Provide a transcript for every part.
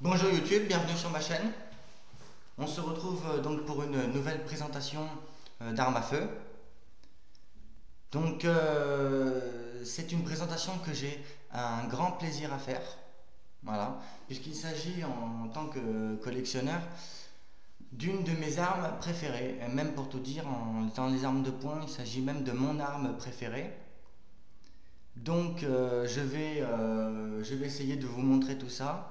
Bonjour YouTube, bienvenue sur ma chaîne. On se retrouve donc pour une nouvelle présentation d'armes à feu. Donc c'est une présentation que j'ai un grand plaisir à faire. Voilà, puisqu'il s'agit en tant que collectionneur d'une de mes armes préférées. Et même pour tout dire, dans les armes de poing, il s'agit même de mon arme préférée. Donc je vais essayer de vous montrer tout ça.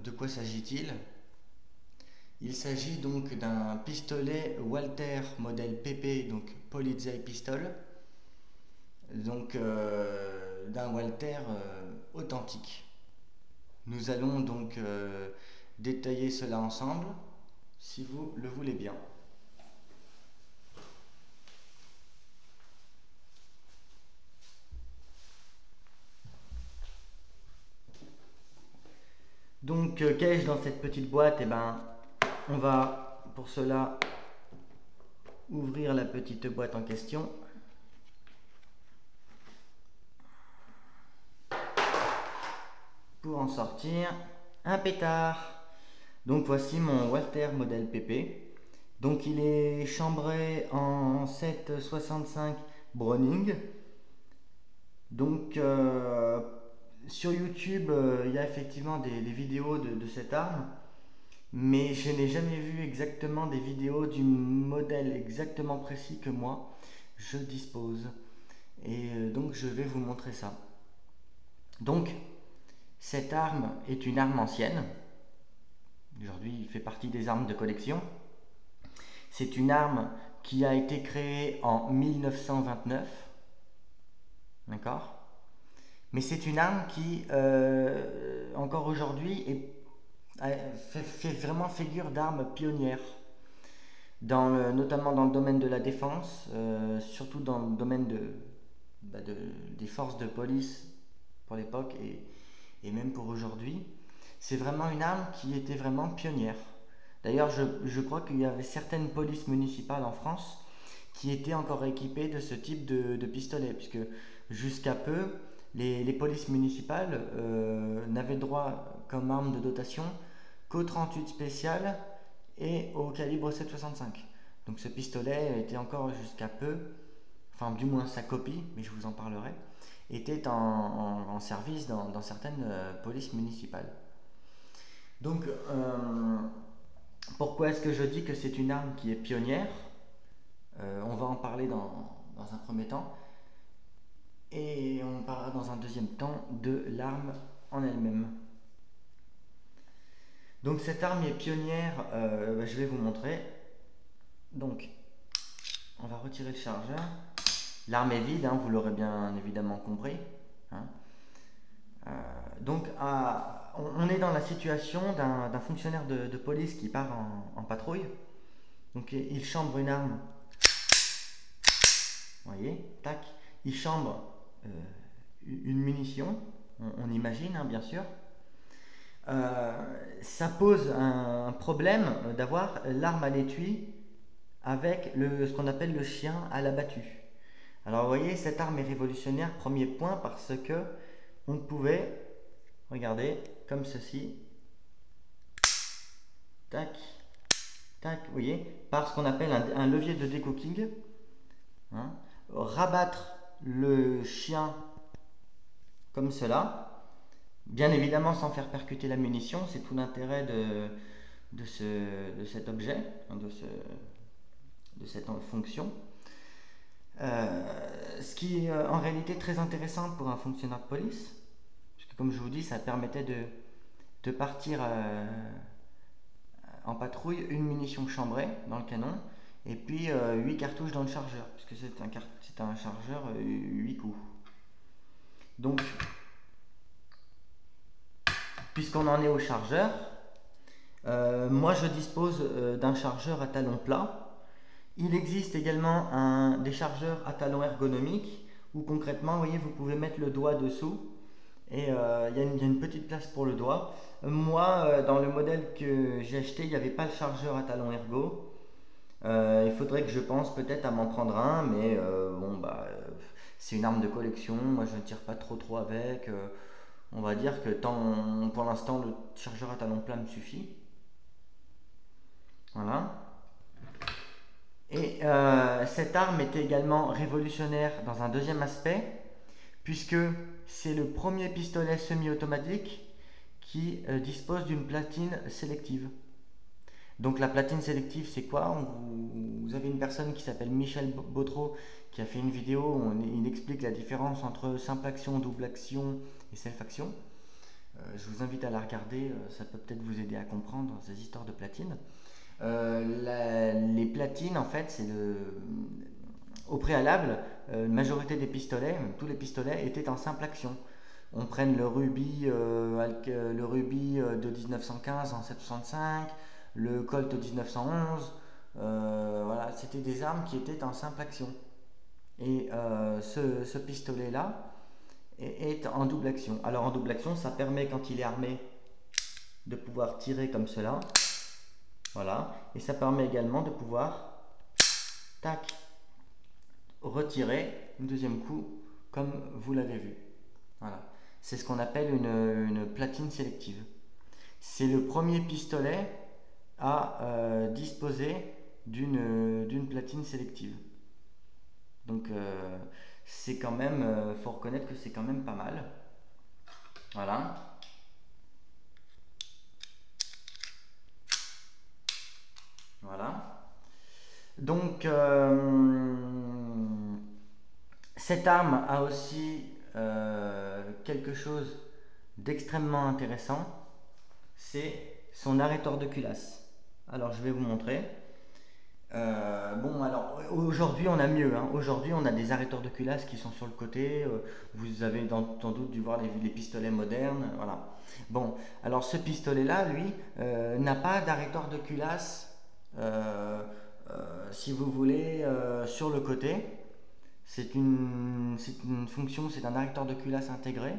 De quoi s'agit-il? Il s'agit donc d'un pistolet Walther modèle PP, donc Polizei Pistol, donc d'un Walther authentique. Nous allons donc détailler cela ensemble, si vous le voulez bien. Donc qu'ai-je dans cette petite boîte? Eh ben, on va pour cela ouvrir la petite boîte en question. Pour en sortir un pétard. Donc voici mon Walther modèle PP. Donc il est chambré en 7,65 Browning. Donc sur YouTube, il y a effectivement des vidéos de cette arme, mais je n'ai jamais vu exactement des vidéos du modèle exactement précis que moi je dispose. Et donc je vais vous montrer ça. Donc cette arme est une arme ancienne. Aujourd'hui, il fait partie des armes de collection. C'est une arme qui a été créée en 1929. D'accord? Mais c'est une arme qui, encore aujourd'hui, fait vraiment figure d'arme pionnière, notamment dans le domaine de la défense, surtout dans le domaine des forces de police pour l'époque et même pour aujourd'hui. C'est vraiment une arme qui était vraiment pionnière. D'ailleurs, je crois qu'il y avait certaines polices municipales en France qui étaient encore équipées de ce type de pistolet, puisque jusqu'à peu, les polices municipales n'avaient droit comme arme de dotation qu'au 38 spécial et au calibre 7,65. Donc ce pistolet était encore jusqu'à peu, enfin du moins sa copie, mais je vous en parlerai, était en service dans certaines polices municipales. Donc pourquoi est-ce que je dis que c'est une arme qui est pionnière? On va en parler dans un premier temps. Et on parlera dans un deuxième temps de l'arme en elle-même. Donc cette arme est pionnière, je vais vous montrer. Donc on va retirer le chargeur. L'arme est vide, hein, vous l'aurez bien évidemment compris. Hein. Donc on est dans la situation d'un fonctionnaire de police qui part en patrouille. Donc il chambre une arme. Vous voyez, tac. Il chambre une munition, on imagine, hein, bien sûr. Ça pose un problème d'avoir l'arme à l'étui avec ce qu'on appelle le chien à l'abattu. Alors vous voyez, cette arme est révolutionnaire, premier point, parce que on pouvait, regardez, comme ceci, tac, tac, vous voyez, par ce qu'on appelle un levier de decocking, hein, rabattre le chien comme cela, bien évidemment sans faire percuter la munition. C'est tout l'intérêt de cet objet, de cette fonction. Ce qui est en réalité très intéressant pour un fonctionnaire de police, puisque comme je vous dis, ça permettait de partir en patrouille, une munition chambrée dans le canon, et puis 8 cartouches dans le chargeur, puisque c'est un chargeur 8 coups. Donc, puisqu'on en est au chargeur, moi je dispose d'un chargeur à talon plat. Il existe également des chargeurs à talon ergonomique où concrètement, vous voyez, vous pouvez mettre le doigt dessous et il y a une petite place pour le doigt. Moi, dans le modèle que j'ai acheté, il n'y avait pas le chargeur à talon ergo. Il faudrait que je pense peut-être à m'en prendre un, mais bon, bah, c'est une arme de collection. Moi, je ne tire pas trop avec. On va dire que pour l'instant le chargeur à talon plein me suffit. Voilà. Et cette arme était également révolutionnaire dans un deuxième aspect, puisque c'est le premier pistolet semi-automatique qui dispose d'une platine sélective. Donc la platine sélective, c'est quoi? Vous avez une personne qui s'appelle Michel Baudreau qui a fait une vidéo où il explique la différence entre simple action, double action et self action. Je vous invite à la regarder, ça peut peut-être vous aider à comprendre ces histoires de platine. Les platines, en fait, au préalable, une majorité des pistolets, même tous les pistolets, étaient en simple action. On prenne le rubis de 1915 en 765, le Colt 1911, voilà, c'était des armes qui étaient en simple action. Et ce pistolet-là est en double action. Alors en double action, ça permet quand il est armé de pouvoir tirer comme cela. Voilà, et ça permet également de pouvoir tac, retirer un deuxième coup comme vous l'avez vu. Voilà, c'est ce qu'on appelle une platine sélective. C'est le premier pistolet à disposer d'une platine sélective. Donc c'est quand même, faut reconnaître que c'est quand même pas mal. Voilà. Voilà. Donc cette arme a aussi quelque chose d'extrêmement intéressant, c'est son arrêteur de culasse. Alors je vais vous montrer. Bon, alors aujourd'hui on a mieux, hein. Aujourd'hui on a des arrêteurs de culasse qui sont sur le côté. Vous avez sans doute dû voir les pistolets modernes. Voilà. Bon, alors ce pistolet là, lui, n'a pas d'arrêteur de culasse, si vous voulez, sur le côté. C'est une fonction, c'est un arrêteur de culasse intégré.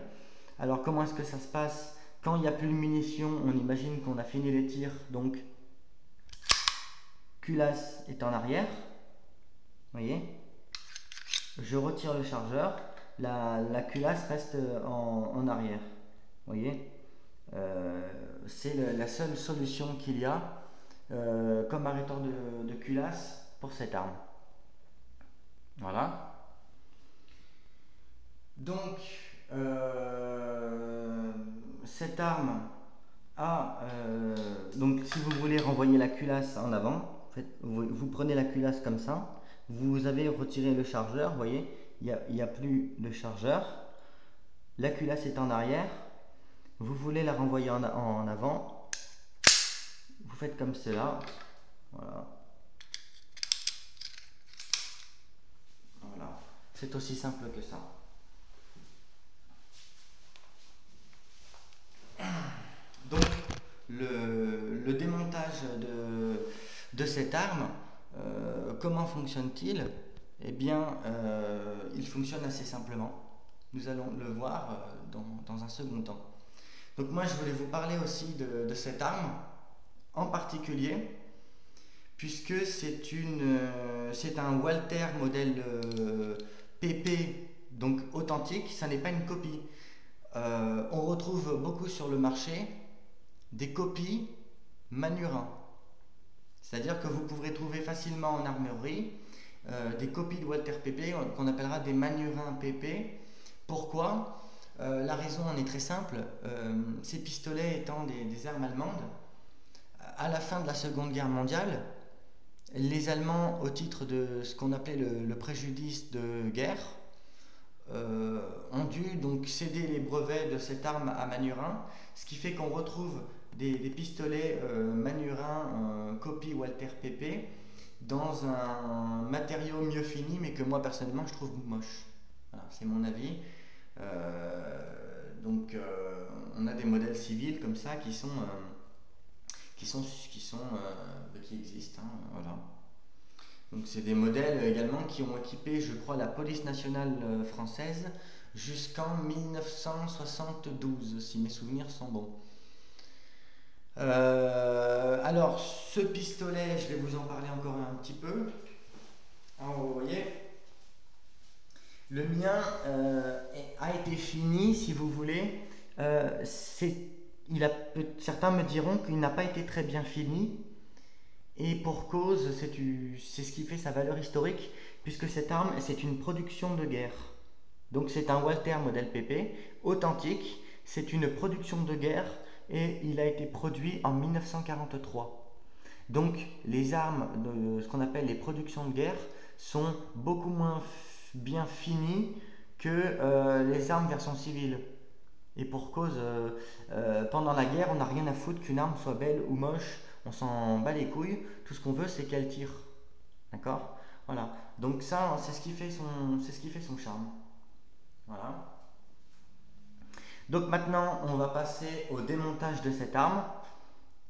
Alors comment est-ce que ça se passe? Quand il n'y a plus de munitions, on imagine qu'on a fini les tirs, donc culasse est en arrière. Vous voyez? Je retire le chargeur, la culasse reste en arrière. Vous voyez? C'est la seule solution qu'il y a comme arrêteur de culasse pour cette arme. Voilà. Donc, cette arme a, donc si vous voulez renvoyer la culasse en avant, en fait, vous prenez la culasse comme ça, vous avez retiré le chargeur, vous voyez, il n'y a plus de chargeur, la culasse est en arrière, vous voulez la renvoyer en avant, vous faites comme cela, voilà. Voilà, c'est aussi simple que ça. Donc le démontage de cette arme, comment fonctionne-t-il? Eh bien, il fonctionne assez simplement. Nous allons le voir dans un second temps. Donc moi je voulais vous parler aussi de cette arme en particulier, puisque c'est un Walther modèle PP, donc authentique, ça n'est pas une copie. On retrouve beaucoup sur le marché des copies Manurin. C'est-à-dire que vous pourrez trouver facilement en armurerie des copies de Walther PP qu'on appellera des Manurin PP. Pourquoi? La raison en est très simple. Ces pistolets étant des armes allemandes, à la fin de la Seconde Guerre mondiale, les Allemands, au titre de ce qu'on appelait le préjudice de guerre, ont dû donc céder les brevets de cette arme à Manurin, ce qui fait qu'on retrouve des pistolets Manurin copie Walther PP dans un matériau mieux fini, mais que moi personnellement je trouve moche. Voilà, c'est mon avis. Donc on a des modèles civils comme ça qui existent, hein, voilà. Donc c'est des modèles également qui ont équipé, je crois, la police nationale française jusqu'en 1972, si mes souvenirs sont bons. Alors ce pistolet, je vais vous en parler encore un petit peu. Alors, vous voyez, le mien a été fini, si vous voulez, certains me diront qu'il n'a pas été très bien fini, et pour cause, c'est ce qui fait sa valeur historique, puisque cette arme, c'est une production de guerre. Donc c'est un Walther modèle PP, authentique, c'est une production de guerre, et il a été produit en 1943. Donc les armes, ce qu'on appelle les productions de guerre, sont beaucoup moins bien finies que les armes version civile. Et pour cause, pendant la guerre, on n'a rien à foutre qu'une arme soit belle ou moche, on s'en bat les couilles, tout ce qu'on veut c'est qu'elle tire. D'accord? Voilà. Donc ça, c'est ce qui fait son charme. Voilà. Donc maintenant, on va passer au démontage de cette arme.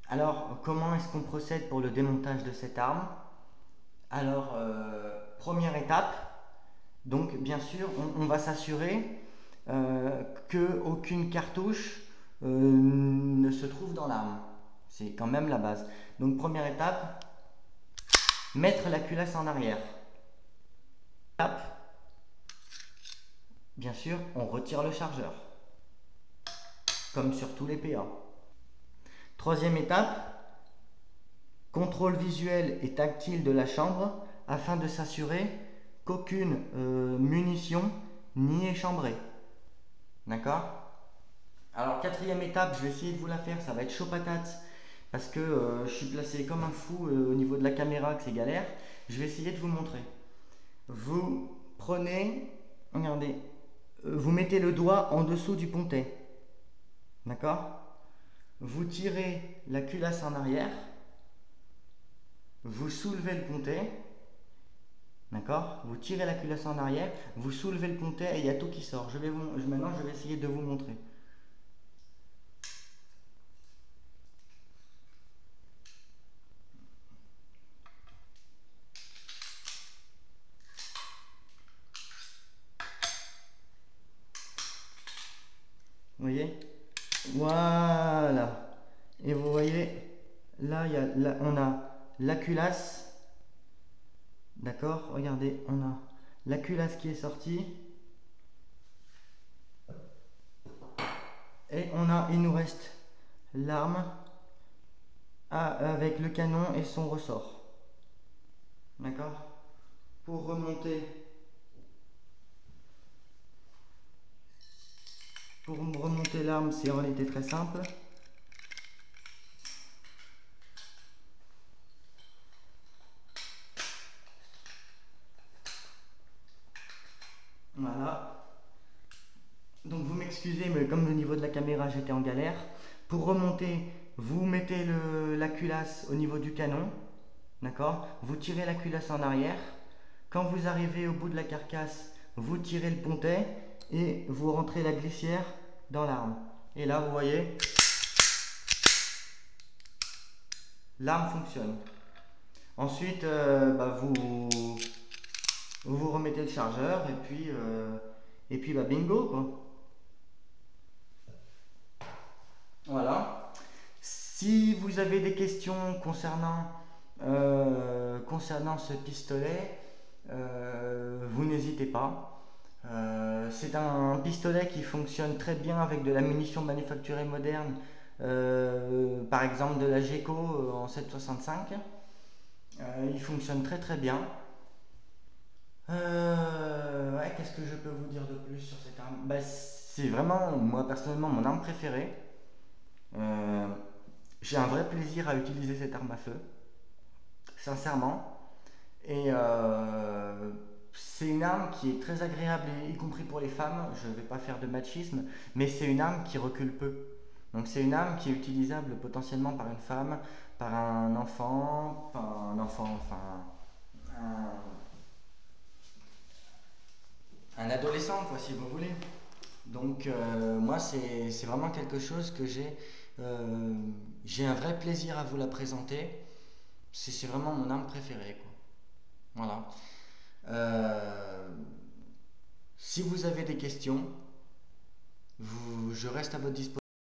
Alors, comment est-ce qu'on procède pour le démontage de cette arme? Alors, première étape, donc bien sûr, on va s'assurer qu'aucune cartouche ne se trouve dans l'arme. C'est quand même la base. Donc première étape, mettre la culasse en arrière. Étape, bien sûr, on retire le chargeur, comme sur tous les PA. Troisième étape, contrôle visuel et tactile de la chambre afin de s'assurer qu'aucune munition n'y est chambrée. D'accord? Alors quatrième étape, je vais essayer de vous la faire, ça va être chaud patate parce que je suis placé comme un fou au niveau de la caméra, que c'est galère. Je vais essayer de vous montrer. Vous prenez, regardez, vous mettez le doigt en dessous du pontet. D'accord? Vous tirez la culasse en arrière, vous soulevez le pontet. D'accord? Vous tirez la culasse en arrière, vous soulevez le pontet et il y a tout qui sort. Maintenant, je vais essayer de vous montrer. Vous voyez? Voilà. Et vous voyez, là, on a la culasse. D'accord? Regardez, on a la culasse qui est sortie. Et il nous reste l'arme avec le canon et son ressort. D'accord? Pour remonter l'arme, c'est en réalité très simple. Voilà. Donc vous m'excusez, mais comme au niveau de la caméra j'étais en galère. Pour remonter, vous mettez la culasse au niveau du canon. D'accord? Vous tirez la culasse en arrière. Quand vous arrivez au bout de la carcasse, vous tirez le pontet et vous rentrez la glissière dans l'arme. Et là, vous voyez, l'arme fonctionne. Ensuite, vous remettez le chargeur et puis bingo quoi. Voilà. Si vous avez des questions concernant ce pistolet, vous n'hésitez pas. C'est un pistolet qui fonctionne très bien avec de la munition manufacturée moderne, par exemple de la GECO en 7,65. Il fonctionne très très bien. Ouais, qu'est-ce que je peux vous dire de plus sur cette arme? C'est vraiment, moi personnellement, mon arme préférée. J'ai un vrai plaisir à utiliser cette arme à feu, sincèrement. Et c'est une arme qui est très agréable, y compris pour les femmes. Je ne vais pas faire de machisme, mais c'est une arme qui recule peu. Donc c'est une arme qui est utilisable potentiellement par une femme, par un enfant, un adolescent, quoi, si vous voulez. Donc moi, c'est vraiment quelque chose que j'ai un vrai plaisir à vous la présenter. C'est vraiment mon arme préférée, quoi. Voilà. Si vous avez des questions, je reste à votre disposition.